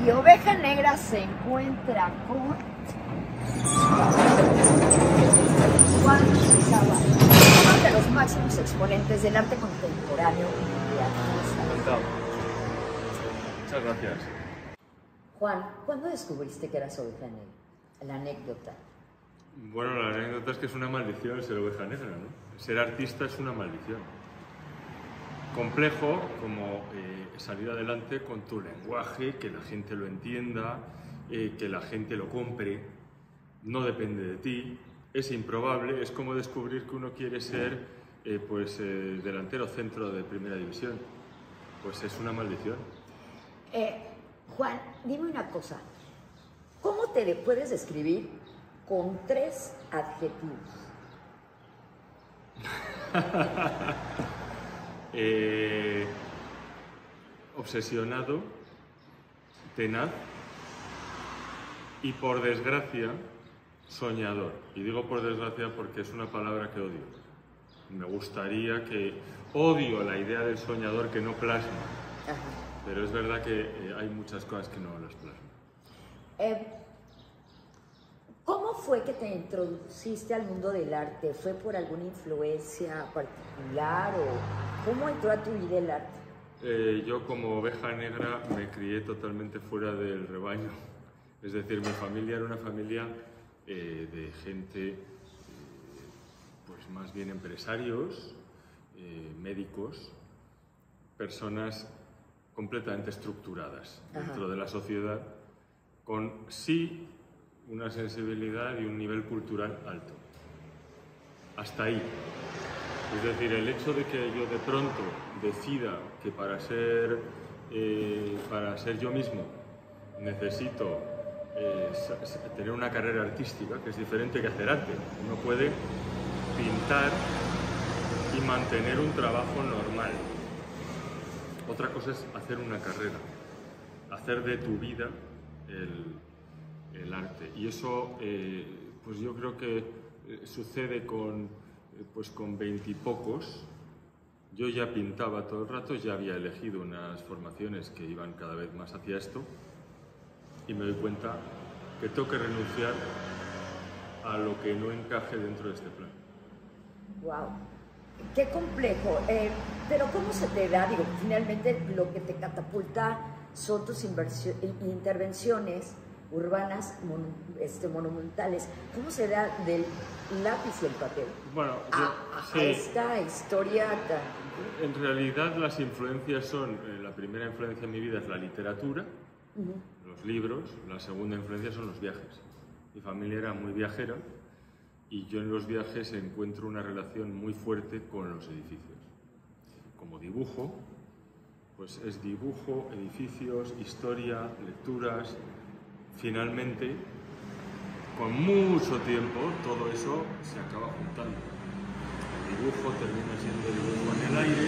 Y Oveja Negra se encuentra con Juan Zavala, uno de los máximos exponentes del arte contemporáneo mundial. Muchas gracias. Juan, ¿cuándo descubriste que eras oveja negra? La anécdota. Bueno, la anécdota es que es una maldición ser oveja negra, ¿no? Ser artista es una maldición. Complejo como salir adelante con tu lenguaje, que la gente lo entienda, que la gente lo compre, no depende de ti, es improbable, es como descubrir que uno quiere ser delantero centro de primera división. Pues es una maldición. Juan, dime una cosa, ¿cómo te puedes describir con 3 adjetivos? Obsesionado, tenaz y, por desgracia, soñador. Y digo por desgracia porque es una palabra que odio. Me gustaría que... Odio la idea del soñador que no plasma. Ajá. Pero es verdad que hay muchas cosas que no las plasman. ¿Cómo fue que te introduciste al mundo del arte? ¿Fue por alguna influencia particular o cómo entró a tu vida el arte? Yo, como oveja negra, me crié totalmente fuera del rebaño. Es decir, mi familia era una familia de gente, pues más bien empresarios, médicos, personas completamente estructuradas dentro de la sociedad, con sí una sensibilidad y un nivel cultural alto. Hasta ahí. Es decir, el hecho de que yo de pronto decida que para ser yo mismo necesito tener una carrera artística, que es diferente que hacer arte. Uno puede pintar y mantener un trabajo normal. Otra cosa es hacer una carrera, hacer de tu vida el arte. Y eso, pues yo creo que sucede con 20 y pocos. Yo ya pintaba todo el rato, ya había elegido unas formaciones que iban cada vez más hacia esto y me doy cuenta que tengo que renunciar a lo que no encaje dentro de este plan. ¡Wow! ¡Qué complejo! Pero ¿cómo se te da? Digo, finalmente lo que te catapulta son tus intervenciones urbanas monumentales. ¿Cómo se da del lápiz y el papel a esta historia tan... En realidad las influencias son, la primera influencia en mi vida es la literatura, los libros, la segunda influencia son los viajes. Mi familia era muy viajera y yo en los viajes encuentro una relación muy fuerte con los edificios. Como dibujo, pues es dibujo, edificios, historia, lecturas. Finalmente, con mucho tiempo, todo eso se acaba juntando. El dibujo termina siendo dibujo en el aire,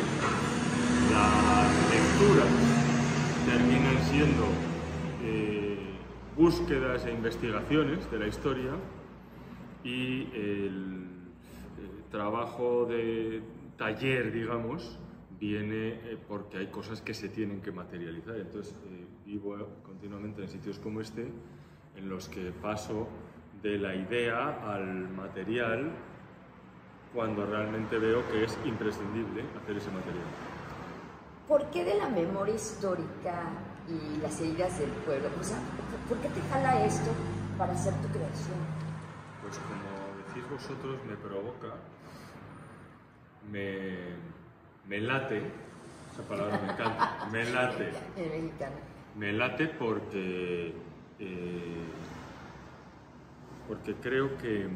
las lecturas terminan siendo búsquedas e investigaciones de la historia y el trabajo de taller, digamos, viene porque hay cosas que se tienen que materializar. Entonces vivo continuamente en sitios como este, en los que paso de la idea al material cuando realmente veo que es imprescindible hacer ese material. ¿Por qué de la memoria histórica y las heridas del pueblo? O sea, ¿por qué te jala esto para hacer tu creación? Pues como decís vosotros, me provoca, me late, esa palabra me encanta, me late. En mexicano. Me late porque creo que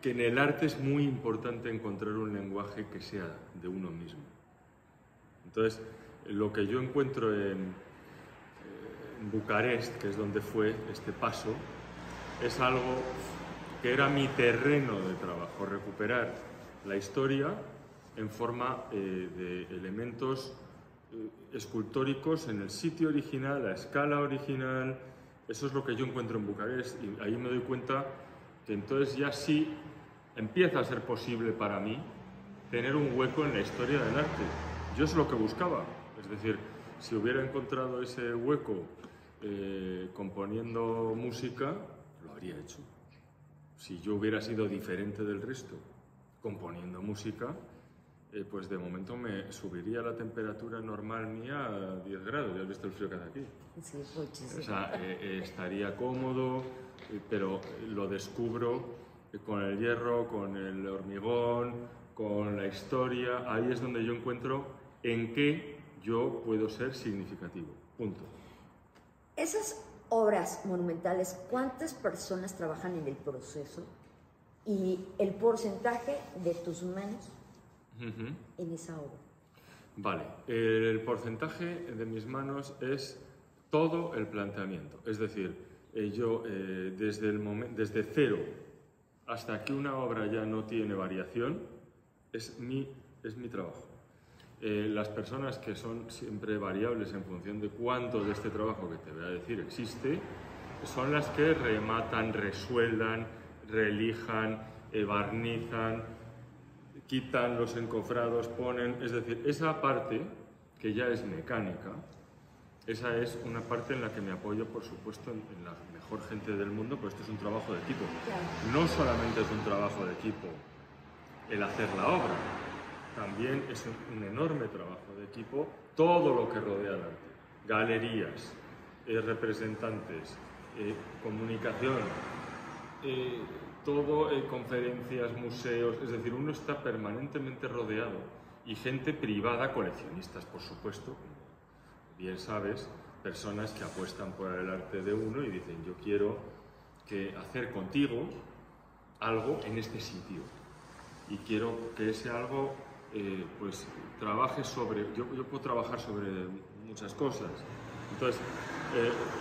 en el arte es muy importante encontrar un lenguaje que sea de uno mismo. Entonces, lo que yo encuentro en Bucarest, que es donde fue este paso, es algo que era mi terreno de trabajo, recuperar la historia en forma de elementos escultóricos en el sitio original, a escala original. Eso es lo que yo encuentro en Bucarest y ahí me doy cuenta que entonces ya sí empieza a ser posible para mí tener un hueco en la historia del arte. Yo es lo que buscaba, es decir, si hubiera encontrado ese hueco componiendo música, lo habría hecho. Si yo hubiera sido diferente del resto componiendo música, pues de momento me subiría la temperatura normal mía a 10 grados. ¿Ya has visto el frío que hace aquí? Sí, muchísimo. O sea, estaría cómodo, pero lo descubro con el hierro, con el hormigón, con la historia. Ahí es donde yo encuentro en qué yo puedo ser significativo. Punto. Esas obras monumentales, ¿cuántas personas trabajan en el proceso? Y el porcentaje de tus manos en esa obra. Vale, el porcentaje de mis manos es todo el planteamiento. Es decir, yo desde cero hasta que una obra ya no tiene variación, es mi trabajo. Las personas que son siempre variables en función de cuánto de este trabajo que te voy a decir existe, son las que rematan, resueldan, relijan, barnizan, quitan los encofrados, ponen... Es decir, esa parte, que ya es mecánica, esa es una parte en la que me apoyo, por supuesto, en la mejor gente del mundo, pues esto es un trabajo de equipo. Claro. No solamente es un trabajo de equipo el hacer la obra, también es un enorme trabajo de equipo todo lo que rodea el arte. Galerías, representantes, comunicación, todo, conferencias, museos, es decir, uno está permanentemente rodeado y gente privada, coleccionistas, por supuesto, como bien sabes, personas que apuestan por el arte de uno y dicen, yo quiero hacer contigo algo en este sitio y quiero que ese algo pues trabaje sobre, yo puedo trabajar sobre muchas cosas. Entonces,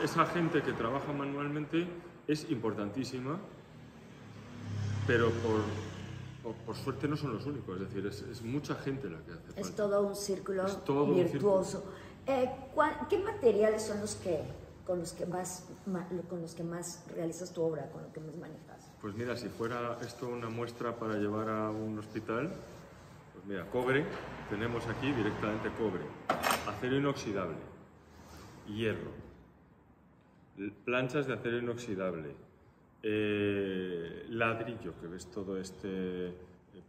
esa gente que trabaja manualmente es importantísima, pero por suerte no son los únicos, es decir, es mucha gente la que hace falta. Es todo un círculo virtuoso. ¿Qué materiales son con los que más realizas tu obra, con lo que más manejas? Pues mira, si fuera esto una muestra para llevar a un hospital, pues mira, cobre, tenemos aquí directamente cobre, acero inoxidable, hierro, planchas de acero inoxidable, ladrillo, que ves todo este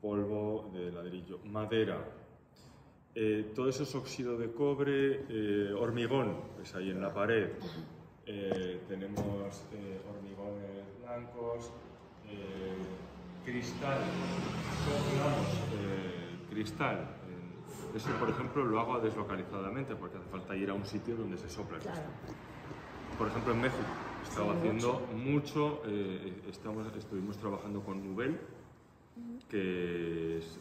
polvo de ladrillo, madera, todo eso es óxido de cobre, hormigón, pues ahí en la pared, tenemos hormigones blancos, cristal, cristal. Eso, por ejemplo, lo hago deslocalizadamente porque hace falta ir a un sitio donde se sopla el cristal. Por ejemplo, en México estaba haciendo mucho, estuvimos trabajando con Nubel, que es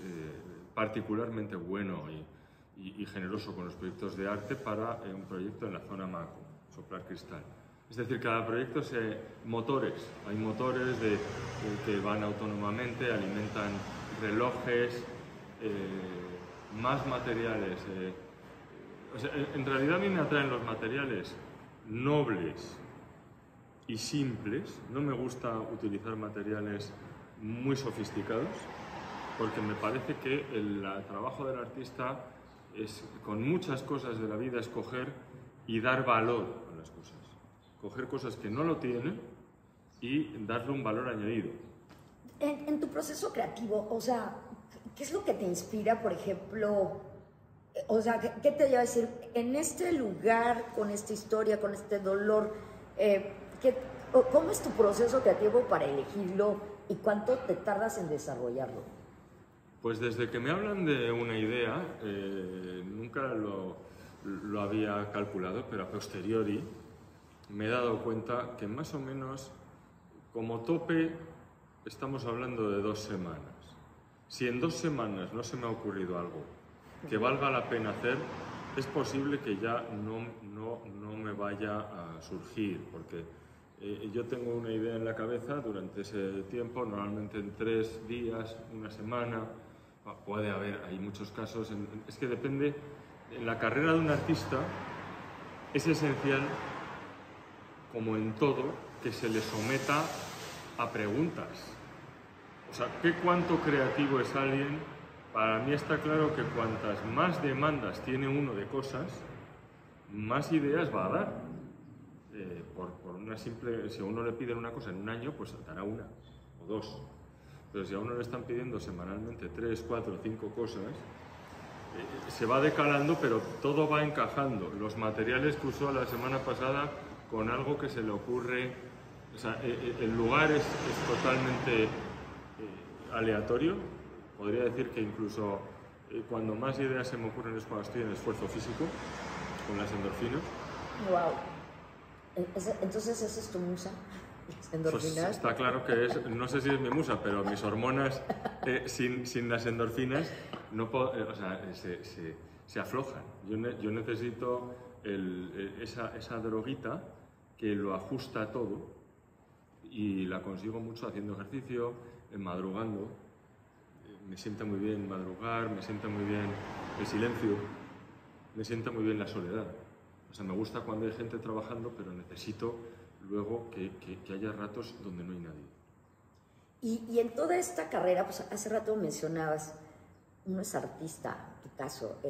particularmente bueno y generoso con los proyectos de arte para un proyecto en la zona Maco, soplar cristal. Es decir, cada proyecto motores, hay motores que van autónomamente, alimentan relojes, más materiales. O sea, en realidad a mí me atraen los materiales nobles y simples. No me gusta utilizar materiales muy sofisticados porque me parece que el trabajo del artista es, con muchas cosas de la vida, escoger y dar valor a las cosas. Coger cosas que no lo tienen y darle un valor añadido. En tu proceso creativo, o sea, ¿qué es lo que te inspira, por ejemplo? O sea, ¿qué te lleva a decir, en este lugar, con esta historia, con este dolor, cómo es tu proceso creativo para elegirlo y cuánto te tardas en desarrollarlo? Pues desde que me hablan de una idea, nunca lo había calculado, pero a posteriori me he dado cuenta que más o menos, como tope, estamos hablando de 2 semanas. Si en 2 semanas no se me ha ocurrido algo que valga la pena hacer, es posible que ya no me vaya a surgir, porque yo tengo una idea en la cabeza durante ese tiempo, normalmente en 3 días, 1 semana, puede haber, hay muchos casos, es que depende, en la carrera de un artista es esencial, como en todo, que se le someta a preguntas. O sea, ¿cuánto creativo es alguien? Para mí está claro que cuantas más demandas tiene uno de cosas, más ideas va a dar. Por una simple, si a uno le piden una cosa en un año, pues dará una o dos. Pero si a uno le están pidiendo semanalmente 3, 4, 5 cosas, se va decalando, pero todo va encajando. Los materiales que usó la semana pasada con algo que se le ocurre, o sea, el lugar es totalmente aleatorio. Podría decir que incluso cuando más ideas se me ocurren es cuando estoy en esfuerzo físico, con las endorfinas. Wow. Entonces, ¿esa es tu musa? ¿Las endorfinas? Pues está claro que es, no sé si es mi musa, pero mis hormonas sin las endorfinas no puedo, o sea, se aflojan. Yo necesito esa droguita que lo ajusta todo y la consigo mucho haciendo ejercicio, madrugando. Me sienta muy bien madrugar, me sienta muy bien el silencio, me sienta muy bien la soledad. O sea, me gusta cuando hay gente trabajando, pero necesito luego que haya ratos donde no hay nadie. Y en toda esta carrera, pues hace rato mencionabas, uno es artista, en tu caso,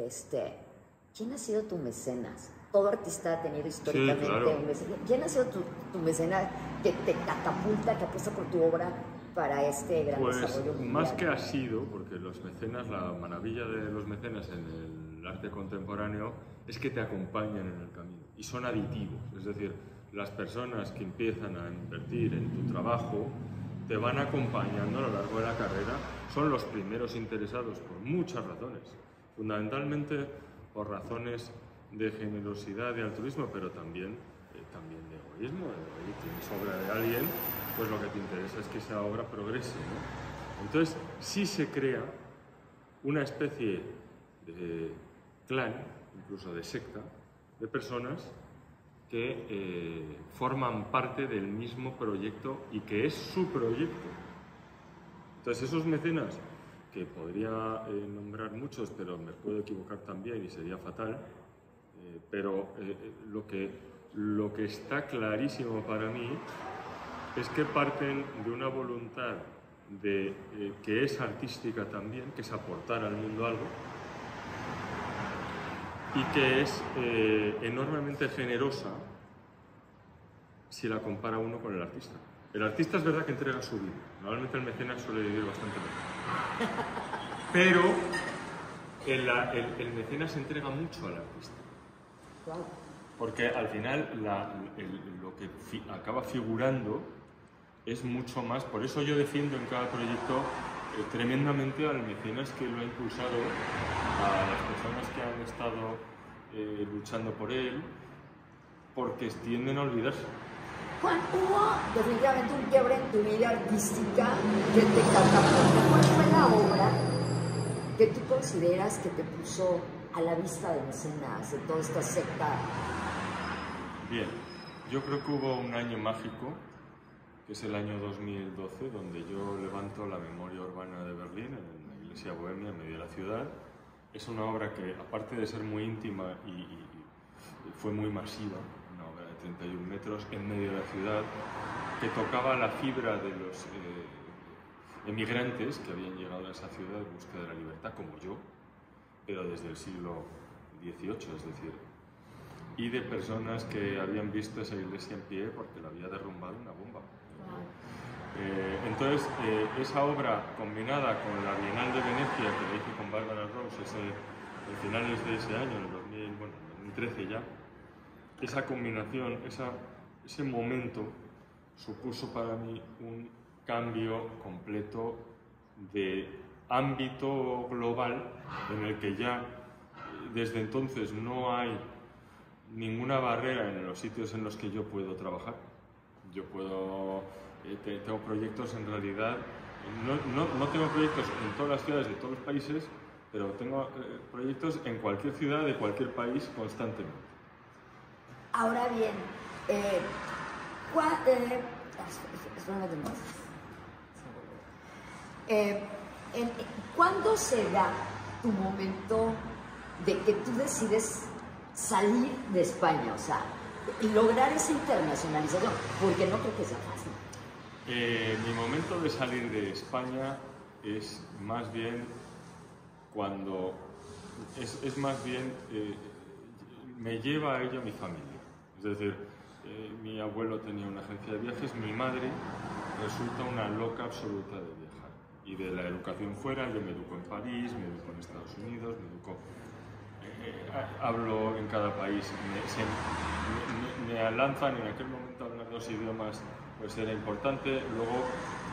¿quién ha sido tu mecenas? Todo artista ha tenido históricamente sí, claro. un mecenas. ¿Quién ha sido tu mecenas que te catapulta, que apuesta por tu obra para este gran desarrollo mundial? Más que ha sido, porque los mecenas, la maravilla de los mecenas en el arte contemporáneo es que te acompañan en el camino y son aditivos, es decir, las personas que empiezan a invertir en tu trabajo te van acompañando a lo largo de la carrera, son los primeros interesados por muchas razones, fundamentalmente por razones de generosidad, de altruismo, pero también de egoísmo. Tienes obra de alguien, pues lo que te interesa es que esa obra progrese, ¿no? Entonces, sí se crea una especie de clan, incluso de secta, de personas que forman parte del mismo proyecto y que es su proyecto. Entonces, esos mecenas, que podría nombrar muchos, pero me puedo equivocar también y sería fatal, pero lo que está clarísimo para mí es que parten de una voluntad que es artística también, que es aportar al mundo algo, y que es enormemente generosa si la compara uno con el artista. El artista es verdad que entrega su vida, normalmente el mecenas suele vivir bastante mejor, pero el mecenas entrega mucho al artista. Porque al final lo que acaba figurando es mucho más. Por eso yo defiendo en cada proyecto tremendamente al mecenas que lo ha impulsado, a las personas que han estado luchando por él, porque tienden a olvidarse. Juan, hubo definitivamente un quiebre en tu vida artística que te catapultó. ¿Cuál fue la obra que tú consideras que te puso a la vista de mecenas, de toda esta secta? Bien, yo creo que hubo un año mágico, que es el año 2012, donde yo levanto la memoria urbana de Berlín, en la iglesia bohemia, en medio de la ciudad. Es una obra que, aparte de ser muy íntima y fue muy masiva, una obra de 31 metros en medio de la ciudad, que tocaba la fibra de los emigrantes que habían llegado a esa ciudad en busca de la libertad, como yo, pero desde el siglo XVIII, es decir, y de personas que habían visto esa iglesia en pie porque la había derrumbado una bomba. Entonces, esa obra combinada con la Bienal de Venecia, que la hice con Bárbara Rose a finales de ese año, en 2013 ya, esa combinación, ese momento supuso para mí un cambio completo de ámbito global en el que ya desde entonces no hay ninguna barrera en los sitios en los que yo puedo trabajar. Yo tengo proyectos en realidad, no tengo proyectos en todas las ciudades de todos los países, pero tengo proyectos en cualquier ciudad de cualquier país constantemente. Ahora bien, ¿cuándo se da tu momento de que tú decides salir de España, o sea, lograr esa internacionalización? Porque no creo que sea fácil. Mi momento de salir de España es más bien cuando me lleva a ello mi familia. Es decir, mi abuelo tenía una agencia de viajes, mi madre resulta una loca absoluta de viajar. Y de la educación fuera, yo me educo en París, me educo en Estados Unidos, me educo... hablo en cada país, me lanzan en aquel momento a hablar 2 idiomas, pues era importante. Luego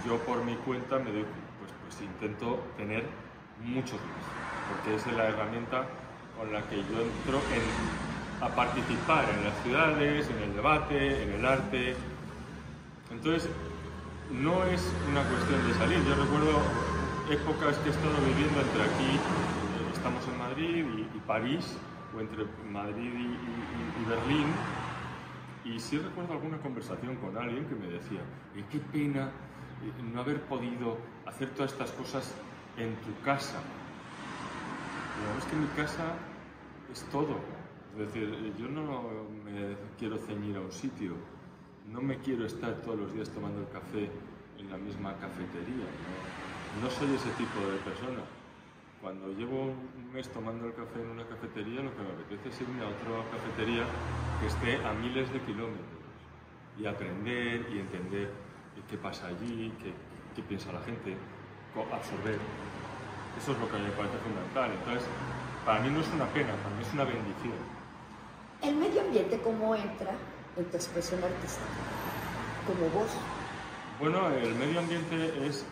yo por mi cuenta me doy, pues intento tener muchos más, porque es la herramienta con la que yo entro a participar en las ciudades, en el debate, en el arte. Entonces, no es una cuestión de salir. Yo recuerdo épocas que he estado viviendo entre aquí, estamos en Madrid y París, o entre Madrid y Berlín, y sí recuerdo alguna conversación con alguien que me decía, qué pena no haber podido hacer todas estas cosas en tu casa. Pero es que mi casa es todo. Es decir, yo no me quiero ceñir a un sitio, no me quiero estar todos los días tomando el café en la misma cafetería. No soy ese tipo de persona. Cuando llevo un mes tomando el café en una cafetería, lo que me apetece es irme a otra cafetería que esté a miles de kilómetros y aprender y entender qué pasa allí, qué piensa la gente, absorber. Eso es lo que me parece fundamental. Entonces, para mí no es una pena, para mí es una bendición. ¿El medio ambiente cómo entra en tu expresión artística? Como vos. Bueno, el medio ambiente es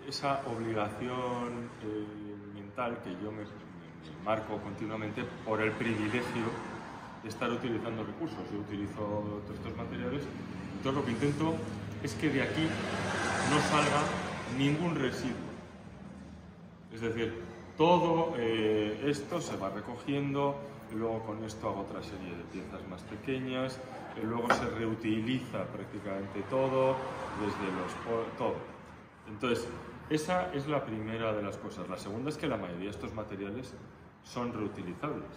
esa obligación mental que yo me marco continuamente por el privilegio de estar utilizando recursos. Yo utilizo todos estos materiales, entonces lo que intento es que de aquí no salga ningún residuo. Es decir, todo esto se va recogiendo, y luego con esto hago otra serie de piezas más pequeñas, y luego se reutiliza prácticamente todo, desde todo. Entonces, esa es la primera de las cosas. La segunda es que la mayoría de estos materiales son reutilizables.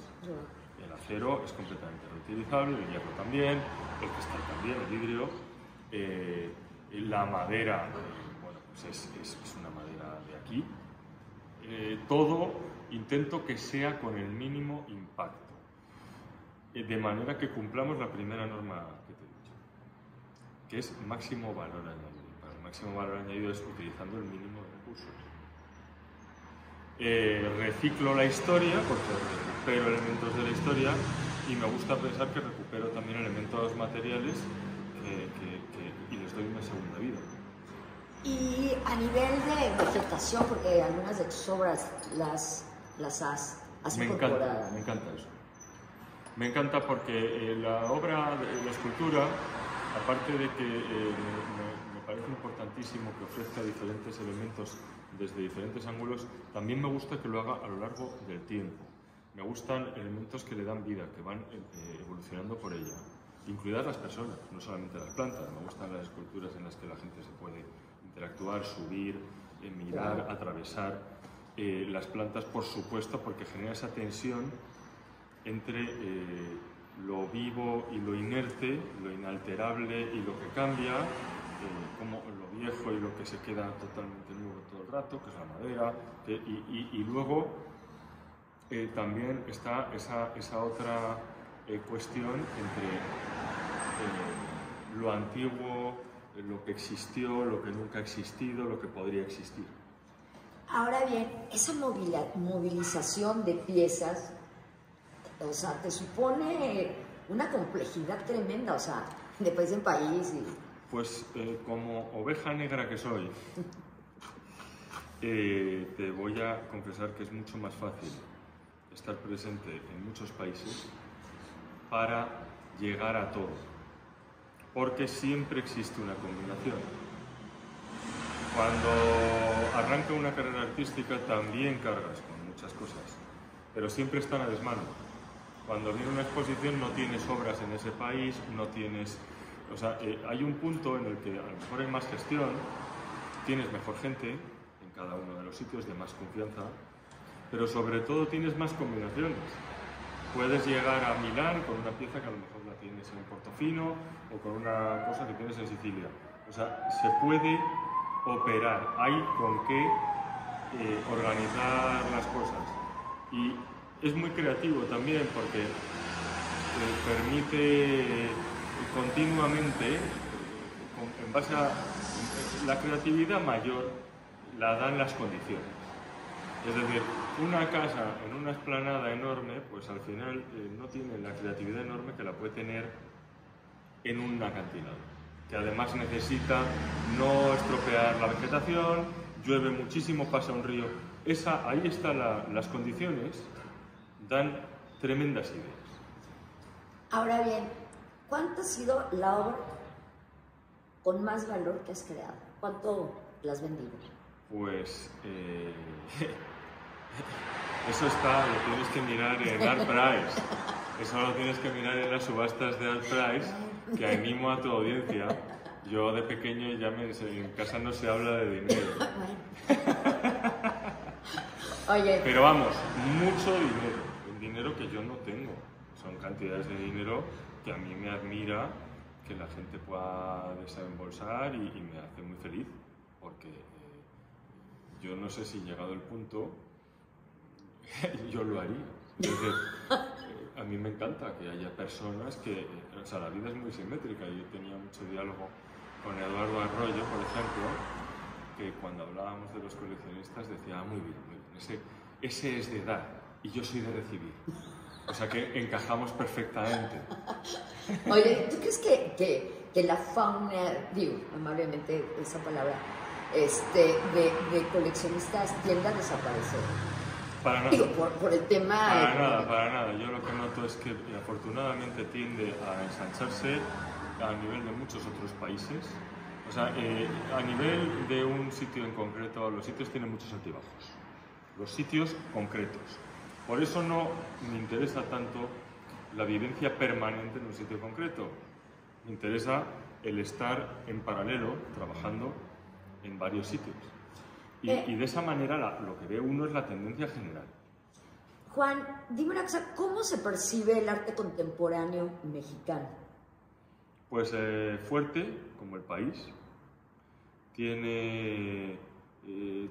El acero es completamente reutilizable, el hierro también, el cristal también, el vidrio. La madera, bueno, pues es una madera de aquí. Todo intento que sea con el mínimo impacto, de manera que cumplamos la primera norma que te he dicho, que es máximo valor añadido. Para el máximo valor añadido es utilizando el mínimo de recursos. Reciclo la historia porque recupero elementos de la historia y me gusta pensar que recupero también elementos materiales y les doy una segunda vida. Y a nivel de vegetación, porque algunas de tus obras las has incorporado. Me encanta eso. Me encanta porque la obra, la escultura, aparte de que me parece importantísimo que ofrezca diferentes elementos desde diferentes ángulos, también me gusta que lo haga a lo largo del tiempo. Me gustan elementos que le dan vida, que van evolucionando por ella, incluidas las personas, no solamente las plantas. Me gustan las esculturas en las que la gente se puede interactuar, subir, mirar, claro, atravesar. Las plantas, por supuesto, porque genera esa tensión entre lo vivo y lo inerte, lo inalterable y lo que cambia, como lo viejo y lo que se queda totalmente nuevo todo el rato, que es la madera, y luego también está esa otra cuestión entre lo antiguo, lo que existió, lo que nunca ha existido, lo que podría existir. Ahora bien, esa movilización de piezas, o sea, te supone una complejidad tremenda, o sea, de país en país. Pues como oveja negra que soy, te voy a confesar que es mucho más fácil estar presente en muchos países para llegar a todo, porque siempre existe una combinación. Cuando arranca una carrera artística también cargas con muchas cosas, pero siempre están a desmano. Cuando viene una exposición no tienes obras en ese país, no tienes... O sea, hay un punto en el que a lo mejor hay más gestión, tienes mejor gente en cada uno de los sitios, de más confianza, pero sobre todo tienes más combinaciones. Puedes llegar a Milán con una pieza que a lo mejor la tienes en Portofino o con una cosa que tienes en Sicilia. O sea, se puede operar, hay con qué organizar las cosas. Y es muy creativo también porque permite continuamente, en base a la creatividad mayor, la dan las condiciones. Es decir, una casa en una explanada enorme, pues al final no tiene la creatividad enorme que la puede tener en un acantilado, que además necesita no estropear la vegetación, llueve muchísimo, pasa un río. Ahí están las condiciones, dan tremendas ideas. Ahora bien, ¿cuánto ha sido la obra con más valor que has creado? ¿Cuánto la has vendido? Pues eso lo tienes que mirar en Art Price. Eso lo tienes que mirar en las subastas de Art Price, que animo a tu audiencia. Yo de pequeño en casa no se habla de dinero. Oye. Pero vamos, mucho dinero. Dinero que yo no tengo. Son cantidades de dinero que a mí me admira que la gente pueda desembolsar y me hace muy feliz, porque yo no sé si llegado el punto yo lo haría. Entonces, a mí me encanta que haya personas que, o sea, la vida es muy simétrica. Yo tenía mucho diálogo con Eduardo Arroyo, por ejemplo, que cuando hablábamos de los coleccionistas decía, muy bien, ese es de dar y yo soy de recibir. O sea que encajamos perfectamente. Oye, ¿tú crees que la fauna, digo amablemente esa palabra, de coleccionistas tiende a desaparecer? Para nada. Digo, por el tema... Para nada. Yo lo que noto es que afortunadamente tiende a ensancharse a nivel de muchos otros países. O sea, a nivel de un sitio en concreto, los sitios tienen muchos altibajos. Los sitios concretos. Por eso no me interesa tanto la vivencia permanente en un sitio concreto. Me interesa el estar en paralelo, trabajando en varios sitios. Y de esa manera lo que ve uno es la tendencia general. Juan, dime una cosa, ¿cómo se percibe el arte contemporáneo mexicano? Pues fuerte, como el país. Tiene...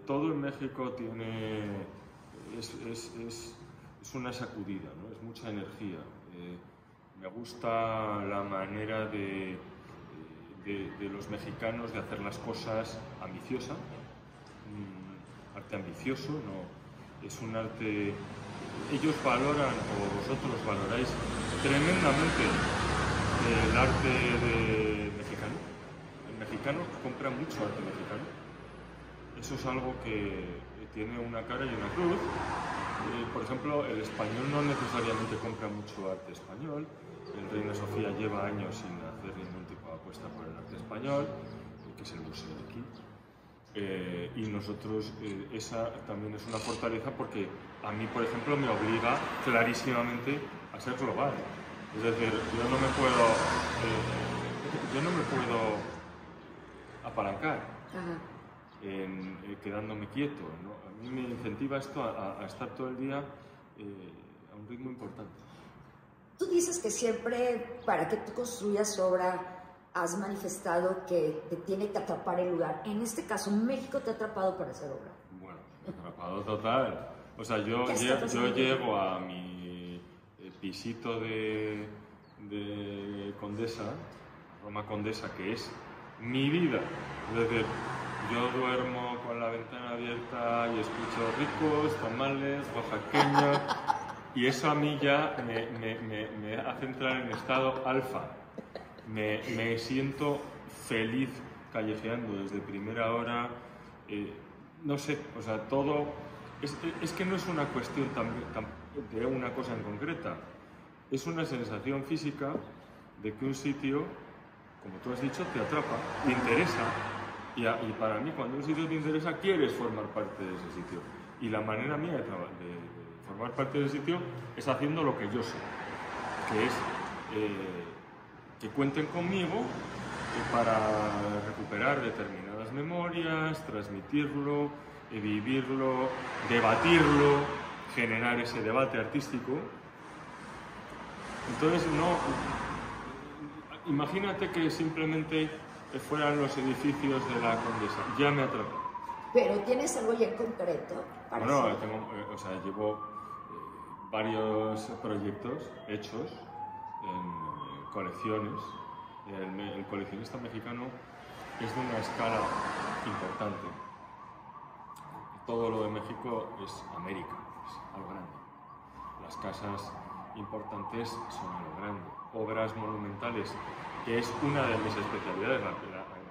todo en México tiene... Es una sacudida, ¿no? Es mucha energía. Me gusta la manera de los mexicanos de hacer las cosas ambiciosa. Arte ambicioso, no, es un arte... Ellos valoran, o vosotros valoráis tremendamente el arte mexicano. El mexicano compra mucho arte mexicano. Eso es algo que tiene una cara y una cruz. Por ejemplo, el español no necesariamente compra mucho arte español. El Reina Sofía lleva años sin hacer ningún tipo de apuesta por el arte español, que es el museo de aquí. Y nosotros, esa también es una fortaleza porque a mí, por ejemplo, me obliga clarísimamente a ser global. Es decir, yo no me puedo apalancar quedándome quieto, ¿no? A mí me incentiva esto a estar todo el día a un ritmo importante. Tú dices que siempre, para que tú construyas obra, has manifestado que te tiene que atrapar el lugar. En este caso, México te ha atrapado para hacer obra. Bueno, atrapado total. O sea, yo llego a mi pisito de Condesa, Roma Condesa, que es mi vida. Es decir, yo duermo con la ventana abierta y escucho ricos, tamales, oaxaqueños, y eso a mí ya me hace entrar en estado alfa. Me siento feliz callejeando desde primera hora, no sé, o sea, todo... Es que no es una cuestión de una cosa en concreta, es una sensación física de que un sitio, como tú has dicho, te atrapa, te interesa, y para mí cuando un sitio te interesa, quieres formar parte de ese sitio. Y la manera mía de formar parte del sitio es haciendo lo que yo sé, que es... que cuenten conmigo para recuperar determinadas memorias, transmitirlo, vivirlo, debatirlo, generar ese debate artístico. Entonces, imagínate que simplemente fueran los edificios de la Condesa, ya me atrapó. ¿Pero tienes algo ya en concreto? Bueno, llevo varios proyectos hechos en colecciones. El coleccionista mexicano es de una escala importante. Todo lo de México es América, es a lo grande. Las casas importantes son a lo grande. Obras monumentales, que es una de mis especialidades.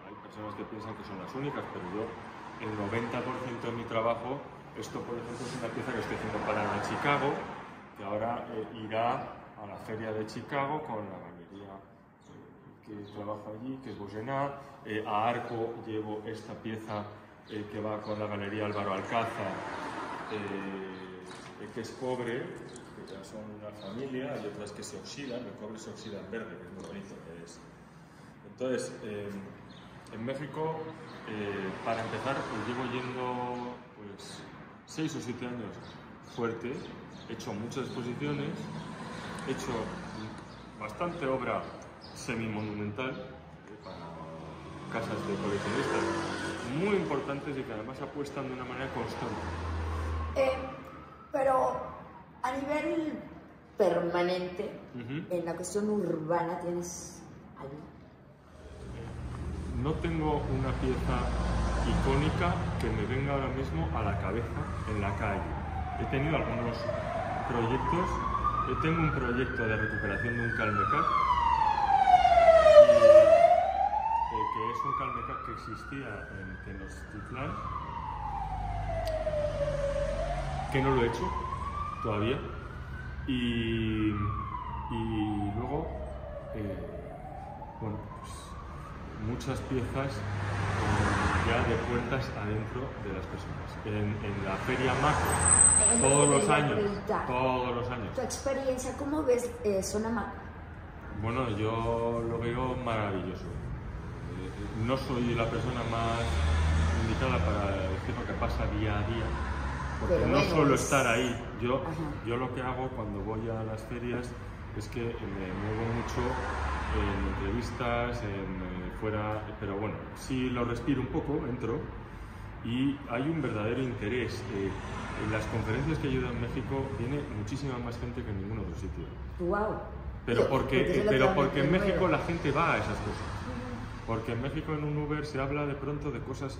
Hay personas que piensan que son las únicas, pero yo, el 90% de mi trabajo, esto por ejemplo es una pieza que estoy haciendo para la Chicago, que ahora irá a la feria de Chicago con la galería que trabajo allí, que es Bogenat. A Arco llevo esta pieza que va con la galería Álvaro Alcázar, que es cobre, que ya son una familia. Hay otras que se oxidan, el cobre se oxida en verde, que es muy bonito. Entonces, en México, para empezar, pues llevo yendo pues 6 o 7 años fuerte. He hecho muchas exposiciones, he hecho bastante obra semi-monumental para casas de coleccionistas muy importantes y que además apuestan de una manera constante. Pero a nivel permanente, en la cuestión urbana, ¿tienes algo? No tengo una pieza icónica que me venga ahora mismo a la cabeza en la calle. He tenido algunos proyectos. Tengo un proyecto de recuperación de un Calmecac, que es un Calmecac que existía en Tenochtitlán, que no lo he hecho todavía. Y luego, bueno, pues muchas piezas ya de puertas adentro de las personas. En la Feria Macro, todos los años. ¿Tu experiencia, cómo ves Zona Macro? Bueno, yo lo veo maravilloso. No soy la persona más indicada para decir lo que pasa día a día, porque pero no suelo estar ahí. Yo lo que hago cuando voy a las ferias es que me muevo mucho en entrevistas, fuera, pero bueno, sí lo respiro un poco, entro, y hay un verdadero interés. En las conferencias que yo doy en México viene muchísima más gente que en ningún otro sitio. ¡Wow! Pero porque en México la gente va a esas cosas. Porque en México en un Uber se habla de pronto de cosas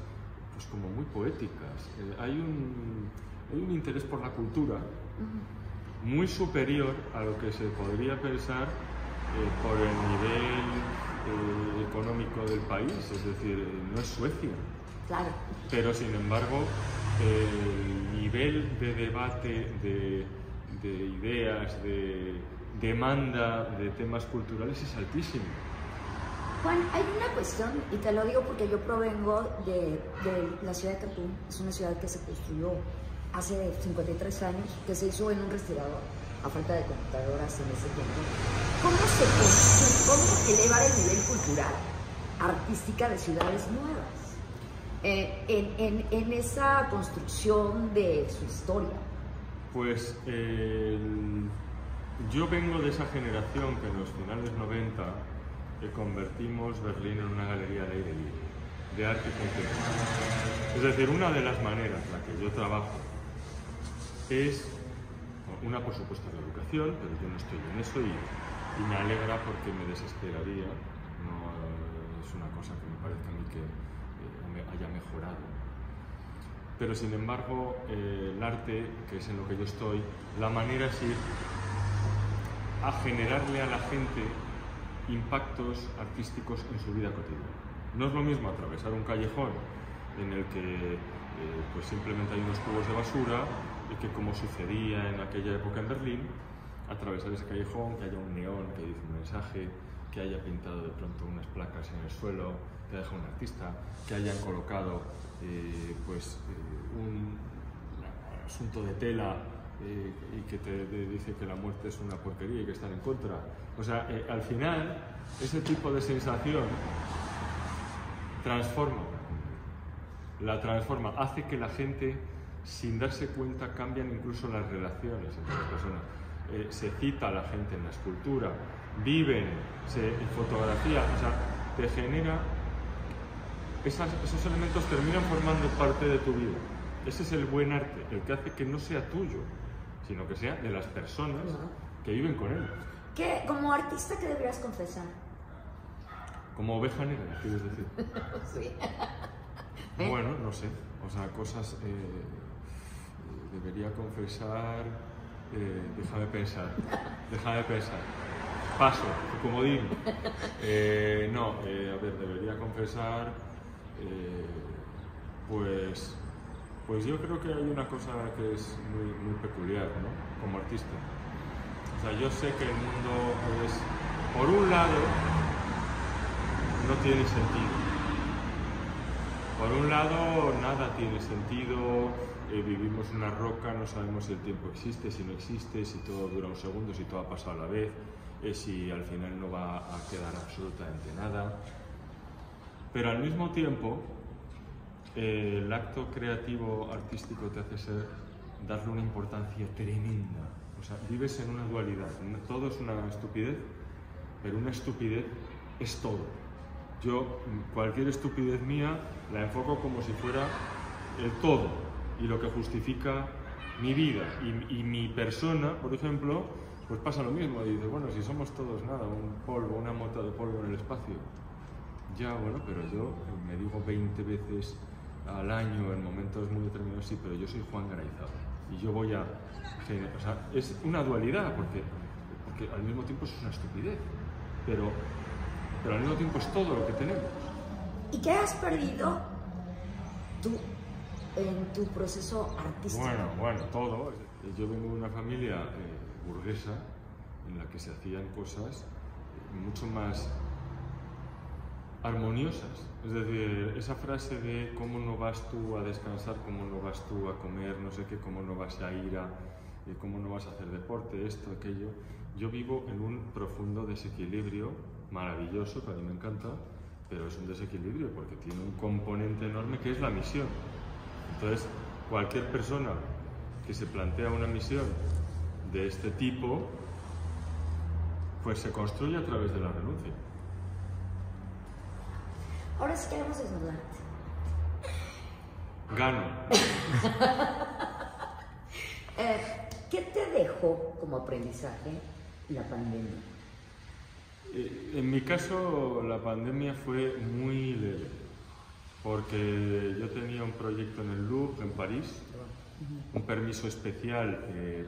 pues como muy poéticas. Hay un interés por la cultura muy superior a lo que se podría pensar por el nivel económico del país. Es decir, no es Suecia. Claro. Pero sin embargo, el nivel de debate, de ideas, de demanda de temas culturales es altísimo. Juan, hay una cuestión, y te lo digo porque yo provengo de la ciudad de Cancún. Es una ciudad que se construyó hace 53 años, que se hizo en un respirador, a falta de computadoras en ese tiempo. ¿Cómo elevar el nivel cultural, artística de ciudades nuevas? En esa construcción de su historia. Pues yo vengo de esa generación que en los finales 90 convertimos Berlín en una galería al aire libre, de arte contemporáneo. Es decir, una de las maneras en la que yo trabajo es, una por supuesto la educación, pero yo no estoy en eso y me alegra porque me desesperaría. No es una cosa que me parezca a mí que haya mejorado. Pero sin embargo, el arte, que es en lo que yo estoy, la manera es ir a generarle a la gente impactos artísticos en su vida cotidiana. No es lo mismo atravesar un callejón en el que pues simplemente hay unos cubos de basura y que, como sucedía en aquella época en Berlín, atravesar ese callejón, que haya un neón que dice un mensaje, que haya pintado de pronto unas placas en el suelo, que deja un artista, que hayan colocado un asunto de tela y que te dice que la muerte es una porquería y que están en contra. O sea, al final, ese tipo de sensación la transforma, hace que la gente, sin darse cuenta, cambian incluso las relaciones entre las personas. Se cita a la gente en la escultura, viven, se fotografía, o sea, te genera, esos elementos terminan formando parte de tu vida. Ese es el buen arte, el que hace que no sea tuyo, sino que sea de las personas que viven con él. Como artista, ¿qué deberías confesar? Como oveja negra, ¿quieres decir? Sí. Bueno, no sé, o sea, cosas... debería confesar... déjame pensar. Paso, comodín. No, a ver, debería confesar... pues yo creo que hay una cosa que es muy peculiar, ¿no? Como artista. O sea, yo sé que el mundo es, por un lado, no tiene sentido. Por un lado, nada tiene sentido, vivimos en una roca, no sabemos si el tiempo existe, si no existe, si todo dura un segundo, si todo ha pasado a la vez, si al final no va a quedar absolutamente nada. Pero al mismo tiempo, el acto creativo artístico te hace darle una importancia tremenda. O sea, vives en una dualidad. Todo es una estupidez, pero una estupidez es todo. Yo, cualquier estupidez mía, la enfoco como si fuera el todo y lo que justifica mi vida. Y mi persona, por ejemplo, pues pasa lo mismo. Y dice, bueno, si somos todos nada, un polvo, una mota de polvo en el espacio. Ya, bueno, pero yo me digo 20 veces al año en momentos muy determinados, sí, pero yo soy Juan Garayzábal y yo voy a... O sea, es una dualidad porque al mismo tiempo es una estupidez, pero al mismo tiempo es todo lo que tenemos. ¿Y qué has perdido tú en tu proceso artístico? Bueno, todo. Yo vengo de una familia burguesa en la que se hacían cosas mucho más armoniosas. Es decir, esa frase de cómo no vas tú a descansar, cómo no vas tú a comer, no sé qué, cómo no vas a ir a... cómo no vas a hacer deporte, esto, aquello. Yo vivo en un profundo desequilibrio, maravilloso, que a mí me encanta, pero es un desequilibrio porque tiene un componente enorme que es la misión. Entonces, cualquier persona que se plantea una misión de este tipo, pues se construye a través de la renuncia. Ahora sí queremos desnudarte. Gano. ¿Qué te dejó como aprendizaje la pandemia? En mi caso, la pandemia fue muy leve, porque yo tenía un proyecto en el Louvre, en París, un permiso especial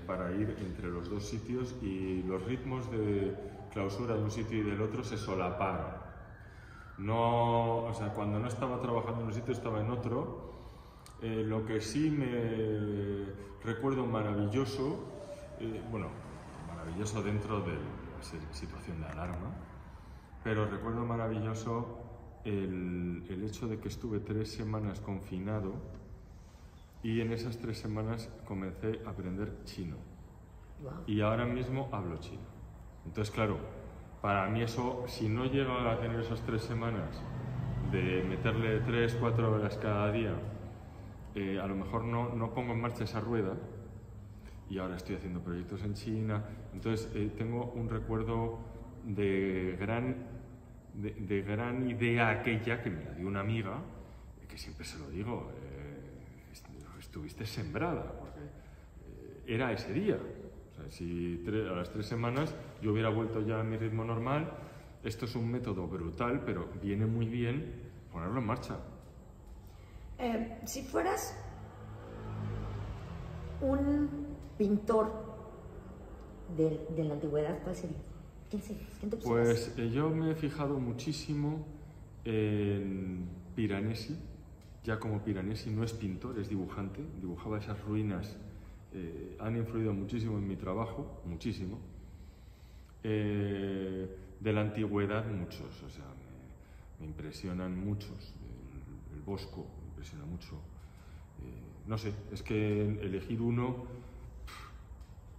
para ir entre los dos sitios y los ritmos de clausura de un sitio y del otro se solaparon. No, o sea, cuando no estaba trabajando en un sitio estaba en otro. Lo que sí me recuerdo maravilloso, bueno, maravilloso dentro de la situación de alarma, pero recuerdo maravilloso el hecho de que estuve 3 semanas confinado y en esas 3 semanas comencé a aprender chino. Wow. Y ahora mismo hablo chino. Entonces, claro, para mí eso, si no llego a tener esas 3 semanas de meterle 3-4 horas cada día, a lo mejor no pongo en marcha esa rueda y ahora estoy haciendo proyectos en China. Entonces tengo un recuerdo de gran idea aquella que me la dio una amiga, que siempre se lo digo, estuviste sembrada, porque era ese día. O sea, si a las 3 semanas yo hubiera vuelto ya a mi ritmo normal, esto es un método brutal, pero viene muy bien ponerlo en marcha. Si fueras un pintor de la antigüedad, ¿cuál sería? ¿Quién serías? ¿Quién te pusieras? Pues yo me he fijado muchísimo en Piranesi. Ya como Piranesi no es pintor, es dibujante, dibujaba esas ruinas, han influido muchísimo en mi trabajo, muchísimo. De la antigüedad muchos, o sea, me impresionan muchos. El Bosco me impresiona mucho. No sé, es que elegir uno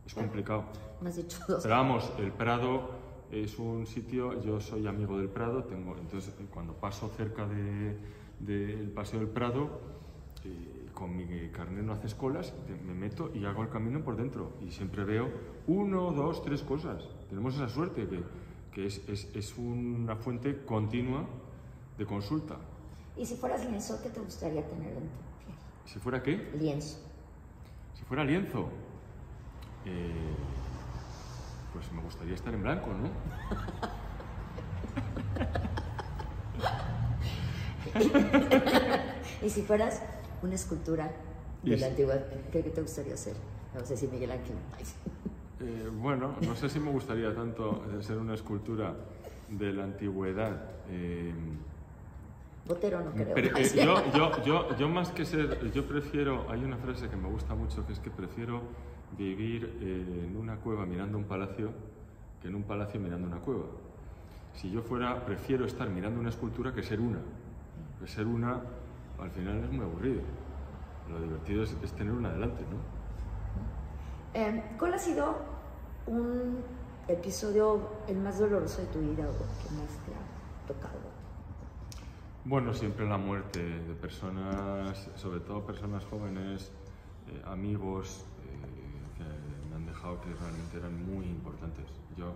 es complicado. Me has dicho 2. Pero vamos, el Prado es un sitio, yo soy amigo del Prado, entonces cuando paso cerca del Paseo del Prado, con mi carnet no haces colas, me meto y hago el camino por dentro y siempre veo 1, 2, 3 cosas. Tenemos esa suerte que es una fuente continua de consulta. ¿Y si fueras lienzo, qué te gustaría tener en tu piel? ¿Si fuera qué? Lienzo. Si fuera lienzo. pues me gustaría estar en blanco, ¿no? Y si fueras una escultura de la antigüedad, ¿qué te gustaría hacer? Vamos a decir Miguel Ángel. Bueno, no sé si me gustaría tanto ser una escultura de la antigüedad. Botero no creo. Pero, yo más que ser, yo prefiero, hay una frase que me gusta mucho, que es que prefiero vivir en una cueva mirando un palacio que en un palacio mirando una cueva. Si yo fuera, prefiero estar mirando una escultura que ser una. Que ser una, al final es muy aburrido. Lo divertido es tener una delante, ¿no? ¿Cuál ha sido un episodio el más doloroso de tu vida o que más te ha tocado? Bueno, siempre la muerte de personas, sobre todo personas jóvenes, amigos, que me han dejado que realmente eran muy importantes. Yo,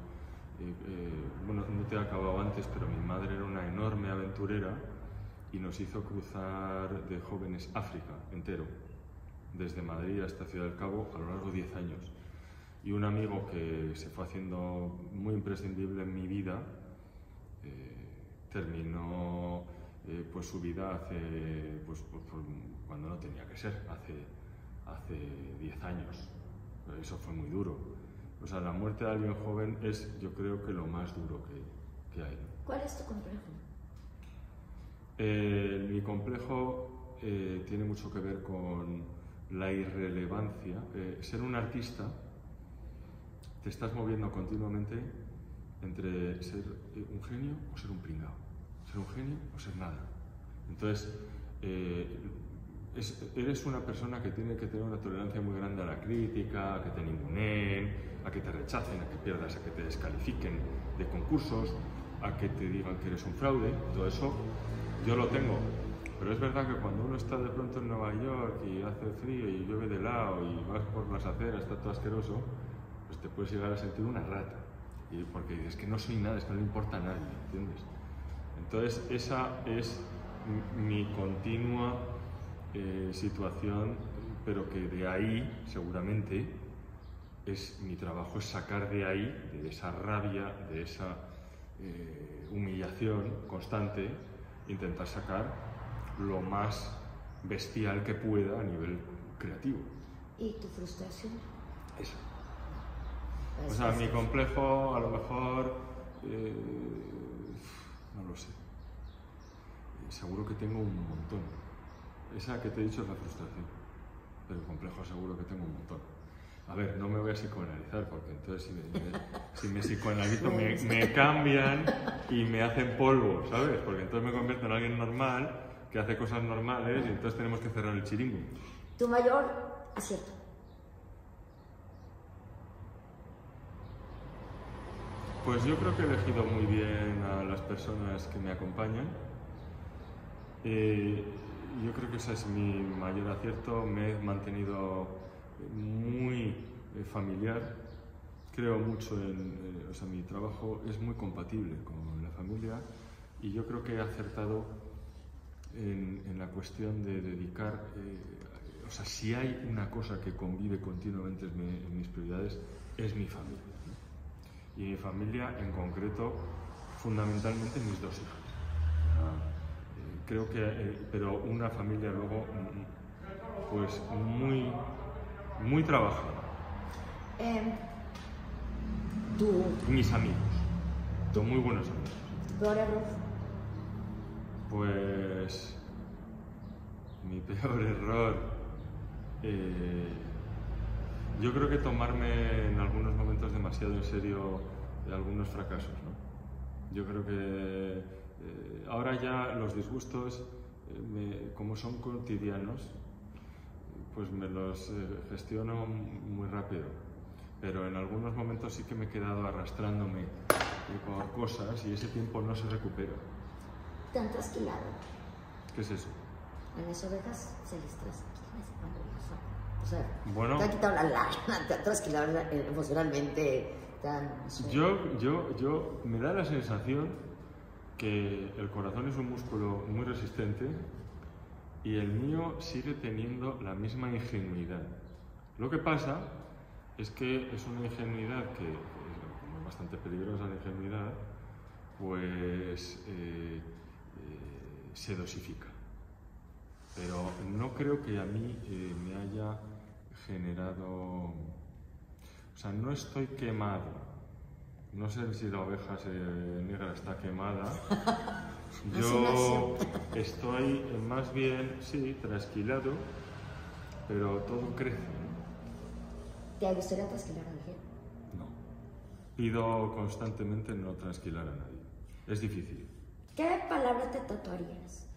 bueno, no te he acabado antes, pero mi madre era una enorme aventurera y nos hizo cruzar de jóvenes África entero, desde Madrid hasta Ciudad del Cabo, a lo largo de 10 años. Y un amigo que se fue haciendo muy imprescindible en mi vida, terminó pues su vida hace, pues, cuando no tenía que ser, hace 10 años. Eso fue muy duro. O sea, la muerte de alguien joven es, yo creo, que lo más duro que hay. ¿Cuál es tu complejo? Mi complejo tiene mucho que ver con la irrelevancia. Ser un artista, te estás moviendo continuamente entre ser un genio o ser un pringao, ser un genio o ser nada. Entonces, eres una persona que tiene que tener una tolerancia muy grande a la crítica, a que te ninguneen, a que te rechacen, a que pierdas, a que te descalifiquen de concursos, a que te digan que eres un fraude. Todo eso yo lo tengo. Pero es verdad que cuando uno está de pronto en Nueva York y hace frío y llueve de lado y vas por las aceras, está todo asqueroso, pues te puedes llegar a sentir una rata. Y porque dices que no soy nada, es que no le importa a nadie, ¿entiendes? Entonces esa es mi continua situación, pero que de ahí seguramente es mi trabajo, es sacar de ahí, de esa rabia, de esa humillación constante, intentar sacar lo más bestial que pueda a nivel creativo. ¿Y tu frustración? Eso. O sea, mi complejo, a lo mejor, no lo sé. Seguro que tengo un montón. Esa que te he dicho es la frustración, pero el complejo seguro que tengo un montón. A ver, no me voy a psicoanalizar, porque entonces si me psicoanalizo me cambian y me hacen polvo, ¿sabes? Porque entonces me convierto en alguien normal, que hace cosas normales, y entonces tenemos que cerrar el chiringo. ¿Tu mayor acierto? Pues yo creo que he elegido muy bien a las personas que me acompañan. Yo creo que ese es mi mayor acierto. Me he mantenido muy familiar. Creo mucho en... o sea, mi trabajo es muy compatible con la familia y yo creo que he acertado en la cuestión de dedicar... o sea, si hay una cosa que convive continuamente en mis prioridades, es mi familia. Y mi familia, en concreto, fundamentalmente mis dos hijos. Creo que, pero una familia luego, pues muy trabajada. Mis amigos, son muy buenos amigos. ¿Tu peor error? Pues mi peor error, yo creo que tomarme en algunos momentos demasiado en serio algunos fracasos, ¿no? Yo creo que ahora ya los disgustos, como son cotidianos, pues me los gestiono muy rápido. Pero en algunos momentos sí que me he quedado arrastrándome por cosas y ese tiempo no se recupera. ¿Te han trasquilado? ¿Qué es eso? A las ovejas se les trasquila cuando ellos son. O sea, bueno, te han quitado la lana, te han trasquilado emocionalmente. Yo me da la sensación que el corazón es un músculo muy resistente y el mío sigue teniendo la misma ingenuidad. Lo que pasa Es que es una ingenuidad que es como bastante peligrosa la ingenuidad, pues se dosifica. Pero no creo que a mí me haya generado... O sea, no estoy quemado. No sé si la oveja negra está quemada. Yo estoy más bien, sí, trasquilado, pero todo crece. ¿Te gustaría trasquilar a alguien? No. Pido constantemente no trasquilar a nadie. Es difícil. ¿Qué palabra te tatuarías?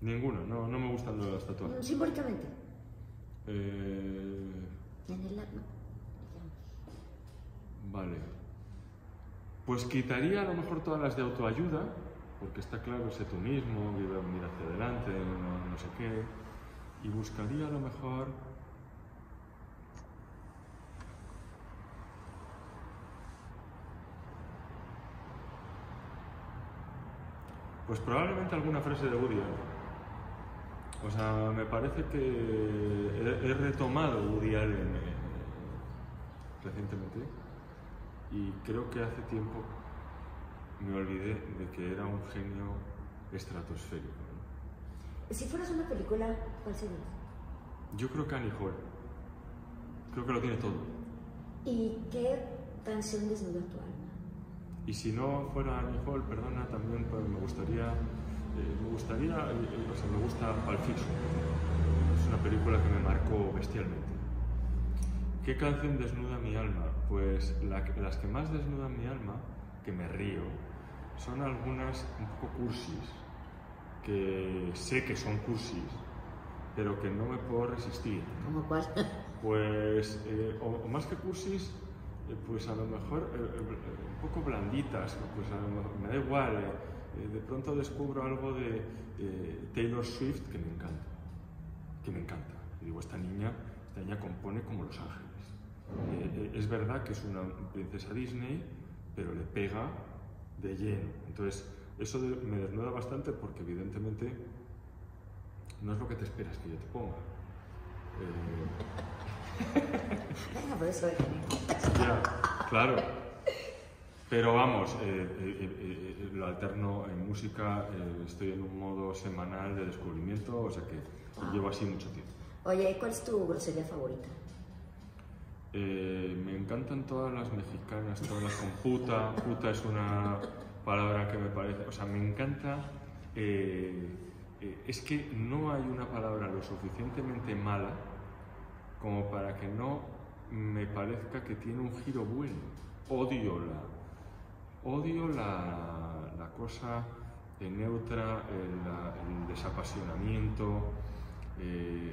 Ninguna, no me gustan los tatuajes. Simbólicamente. En el alma. Vale. Pues quitaría a lo mejor todas las de autoayuda, porque está claro, sé tú mismo, mira hacia adelante, no sé qué, y buscaría a lo mejor... Pues probablemente alguna frase de Woody Allen. O sea, me parece que he retomado Woody Allen recientemente y creo que hace tiempo me olvidé de que era un genio estratosférico, ¿no? Si fueras una película, ¿cuál serías? Yo creo que Annie Hall. Creo que lo tiene todo. ¿Y qué canción desnuda tu alma? Y si no fuera Annie Hall, perdona, también pues, me gusta Pulp Fiction. Es una película que me marcó bestialmente. ¿Qué canción desnuda mi alma? Pues las que más desnudan mi alma, que me río, son algunas un poco cursis, que sé que son cursis, pero que no me puedo resistir. ¿Cómo cuál? Pues, o más que cursis, pues a lo mejor un poco blanditas, pues a lo mejor, me da igual, de pronto descubro algo de Taylor Swift que me encanta. Y digo, esta niña compone como Los Ángeles. Es verdad que es una princesa Disney, pero le pega de lleno. Entonces, eso me desnuda bastante porque evidentemente no es lo que te esperas que yo te ponga. Por eso Ya, claro. Pero vamos, lo alterno en música, estoy en un modo semanal de descubrimiento, o sea que llevo así mucho tiempo. Oye, ¿cuál es tu grosería favorita? Me encantan todas las mexicanas, todas las con puta. Puta es una palabra que me parece, o sea, me encanta. Es que no hay una palabra lo suficientemente mala como para que no me parezca que tiene un giro bueno. Odio la cosa neutra, el desapasionamiento.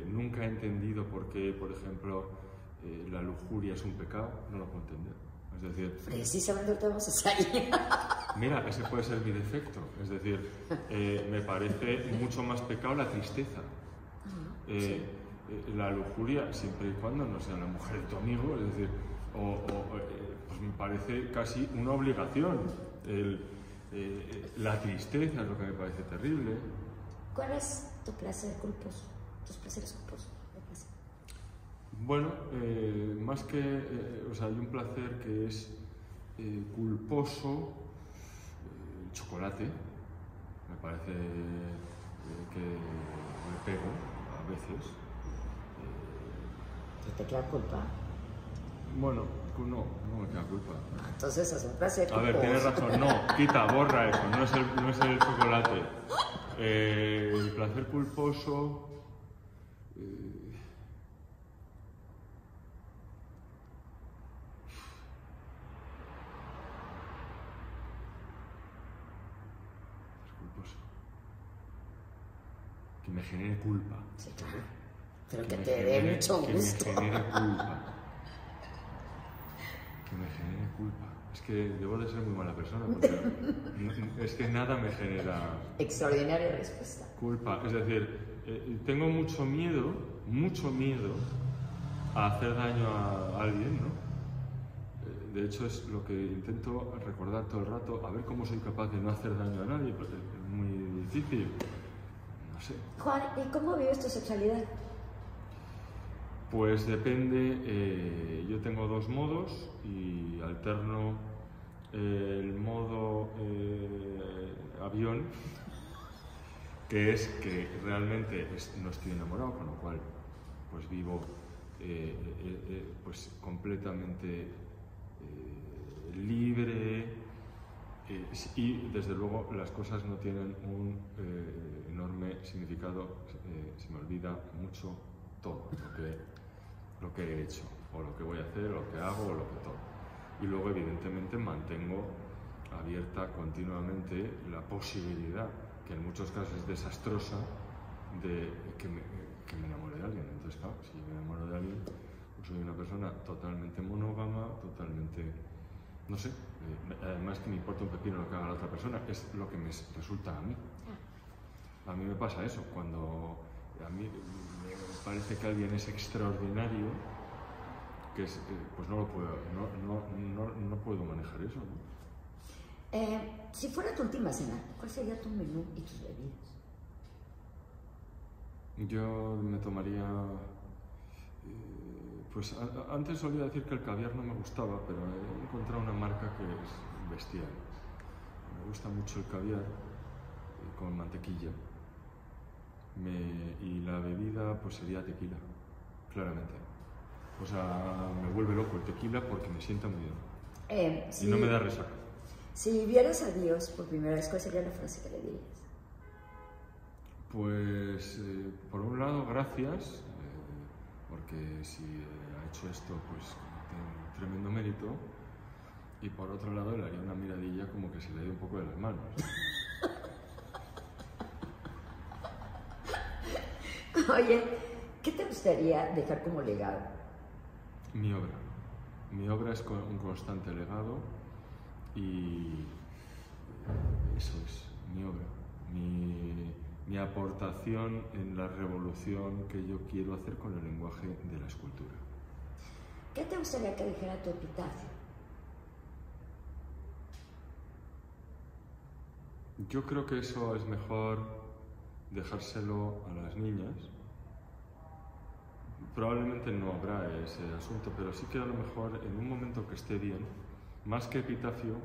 Nunca he entendido por qué, por ejemplo, la lujuria es un pecado. No lo puedo entender. Es decir, precisamente ahorita vamos a salir. Mira, ese puede ser mi defecto. Es decir, me parece mucho más pecado la tristeza. Sí. La lujuria, siempre y cuando no sea la mujer de tu amigo, es decir, pues me parece casi una obligación. La tristeza es lo que me parece terrible. ¿Cuál es tu placer culposo? Tus placeres culposos. Bueno, más que, o sea, hay un placer que es culposo, el chocolate, me parece que me pego a veces. ¿Te queda culpa? Bueno, no me queda culpa. Entonces es un placer culposo. A ver, tienes razón, no, quita, borra eso, no es el chocolate. El placer culposo... que me genere culpa. Sí, claro. Pero que te dé mucho gusto. Que me genere culpa. Que me genere culpa. Es que debo de ser muy mala persona porque es que nada me genera... Extraordinaria respuesta. Culpa. Es decir, tengo mucho miedo a hacer daño a alguien, ¿no? De hecho, es lo que intento recordar todo el rato, a ver cómo soy capaz de no hacer daño a nadie, porque es muy difícil. No sé. Juan, ¿y cómo vives tu sexualidad? Pues depende, yo tengo dos modos y alterno el modo avión, que es que realmente no estoy enamorado, con lo cual pues vivo pues completamente libre, y desde luego las cosas no tienen un enorme significado, se me olvida mucho todo lo que he hecho, o lo que voy a hacer, o lo que hago, o lo que todo. Y luego evidentemente mantengo abierta continuamente la posibilidad, que en muchos casos es desastrosa, de que me enamore de alguien. Entonces claro, si me enamoro de alguien, pues soy una persona totalmente monógama, totalmente, no sé, además que me importa un pepino lo que haga la otra persona, es lo que me resulta a mí. A mí me pasa eso, cuando a mí me parece que alguien es extraordinario, que es, pues no puedo manejar eso, ¿no? Si fuera tu última cena, ¿cuál sería tu menú y tus bebidas? Yo me tomaría, pues antes solía decir que el caviar no me gustaba, pero he encontrado una marca que es bestial. Me gusta mucho el caviar con mantequilla. Y la bebida pues sería tequila, claramente. O sea, me vuelve loco el tequila porque me sienta muy bien. Y no me da resaca. Si vieras a Dios por primera vez, ¿cuál sería la frase que le dirías? Pues, por un lado, gracias, porque si ha hecho esto, pues tiene un tremendo mérito. Y por otro lado, le haría una miradilla como que se le dio un poco de las manos. Oye, ¿qué te gustaría dejar como legado? Mi obra. Mi obra es un constante legado y eso es mi obra. Mi aportación en la revolución que yo quiero hacer con el lenguaje de la escultura. ¿Qué te gustaría que dijera tu epitafio? Yo creo que eso es mejor dejárselo a las niñas. Probablemente no habrá ese asunto, pero sí que a lo mejor en un momento que esté bien, más que epitafio,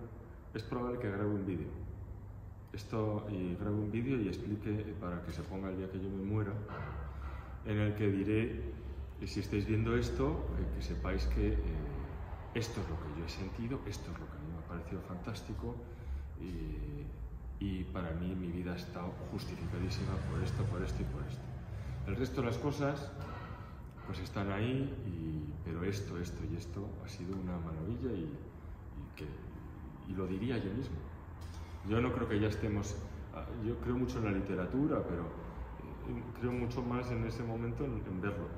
es probable que grabe un vídeo. Grabe un vídeo y explique, para que se ponga el día que yo me muera, en el que diré, si estáis viendo esto, que sepáis que esto es lo que yo he sentido, esto es lo que a mí me ha parecido fantástico, y para mí mi vida ha estado justificadísima por esto y por esto. El resto de las cosas pues están ahí, pero esto y esto ha sido una maravilla y lo diría yo mismo. Yo no creo que ya estemos, yo creo mucho en la literatura, pero creo mucho más en ese momento en verlo.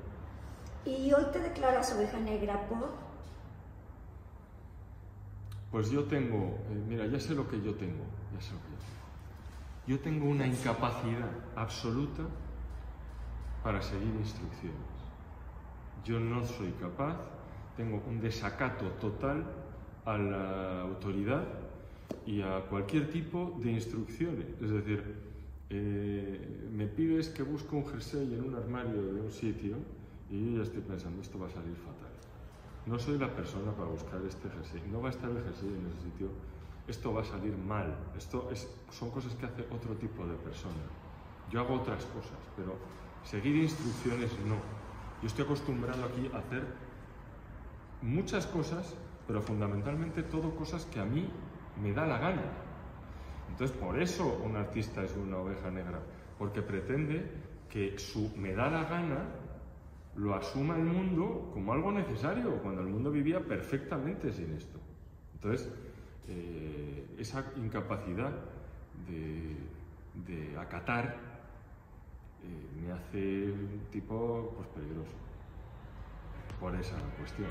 ¿Y hoy te declaras oveja negra por? Pues yo tengo, mira, ya sé lo que yo tengo, Yo tengo una incapacidad absoluta para seguir instrucciones. Yo no soy capaz, tengo un desacato total a la autoridad y a cualquier tipo de instrucciones. Es decir, me pides que busque un jersey en un armario de un sitio y yo ya estoy pensando, esto va a salir fatal. No soy la persona para buscar este jersey, no va a estar el jersey en ese sitio, esto va a salir mal. Son cosas que hace otro tipo de persona. Yo hago otras cosas, pero seguir instrucciones no. Yo estoy acostumbrado aquí a hacer muchas cosas, pero fundamentalmente todo cosas que a mí me da la gana. Entonces, por eso un artista es una oveja negra, porque pretende que su me da la gana lo asuma el mundo como algo necesario, cuando el mundo vivía perfectamente sin esto. Entonces, esa incapacidad de acatar me hace un tipo pues, peligroso, por esa cuestión.